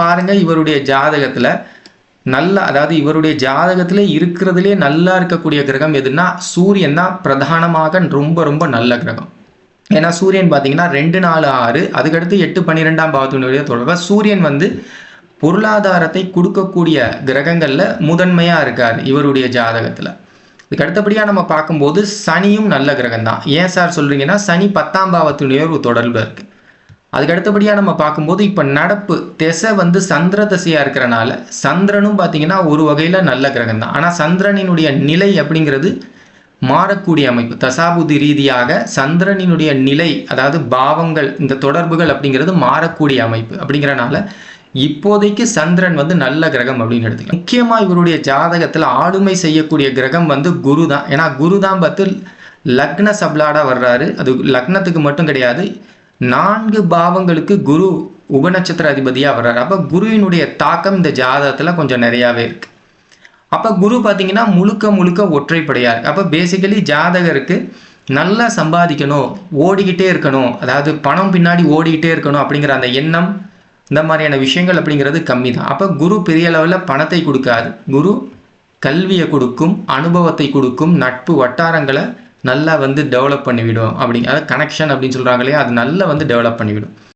பாருங்க இவருடைய ஜாதகத்துல அதாவது இவருடைய ஜாதகத்திலே இருக்கிறதுலே நல்லா இருக்கக்கூடிய கிரகம் எதுன்னா சூரியன் தான் பிரதானமாக ரொம்ப ரொம்ப நல்ல கிரகம். ஏன்னா சூரியன் பார்த்தீங்கன்னா 2, 4, 6 அதுக்கடுத்து 8, 12ஆம் பாவத்தினுடைய தொடர்பு. சூரியன் பொருளாதாரத்தை கொடுக்கக்கூடிய கிரகங்கள்ல முதன்மையா இருக்கார் இவருடைய ஜாதகத்துல. இதுக்கு அடுத்தபடியா நம்ம பார்க்கும்போது சனியும் நல்ல கிரகம் தான். ஏன் சார் சொல்றீங்கன்னா சனி 10ஆம் பாவத்தினுடைய ஒரு தொடர்பு இருக்கு. அதுக்கு அடுத்தபடியா நம்ம பார்க்கும்போது இப்ப நடப்பு திசை சந்திர திசையா இருக்கிறனால சந்திரனும் பார்த்தீங்கன்னா ஒரு வகையில நல்ல கிரகம் தான். ஆனா சந்திரனினுடைய நிலை அப்படிங்கிறது மாறக்கூடிய அமைப்பு. தசாபுதி ரீதியாக சந்திரனினுடைய நிலை, அதாவது பாவங்கள், இந்த தொடர்புகள் அப்படிங்கிறது மாறக்கூடிய அமைப்பு. அப்படிங்கிறனால இப்போதைக்கு சந்திரன் நல்ல கிரகம் அப்படின்னு எடுத்துக்கலாம். முக்கியமா இவருடைய ஜாதகத்துல ஆளுமை செய்யக்கூடிய கிரகம் குரு தான். ஏன்னா குரு தான் லக்ன சப்லாடா வர்றாரு. அது லக்னத்துக்கு மட்டும் கிடையாது, 4 பாவங்களுக்கு குரு உபநட்சத்திர அதிபதியா வர்றாரு. அப்ப குருவினுடைய தாக்கம் இந்த ஜாதகத்துல கொஞ்சம் நிறையாவே இருக்கு. அப்ப குரு பார்த்தீங்கன்னா முழுக்க முழுக்க ஒற்றைப்படையா இருக்கு. அப்ப பேசிக்கலி ஜாதகருக்கு நல்லா சம்பாதிக்கணும், ஓடிக்கிட்டே இருக்கணும், அதாவது பணம் பின்னாடி ஓடிக்கிட்டே இருக்கணும் அப்படிங்கிற அந்த எண்ணம், இந்த மாதிரியான விஷயங்கள் அப்படிங்கிறது கம்மி தான். அப்போ குரு பெரிய லெவலில் பணத்தை கொடுக்காது. குரு கல்வியை கொடுக்கும், அனுபவத்தை கொடுக்கும், நட்பு வட்டாரங்களை நல்லா டெவலப் பண்ணிவிடும். அதாவது கனெக்ஷன் அப்படின்னு சொல்கிறாங்களே, அது நல்லா டெவலப் பண்ணிவிடும்.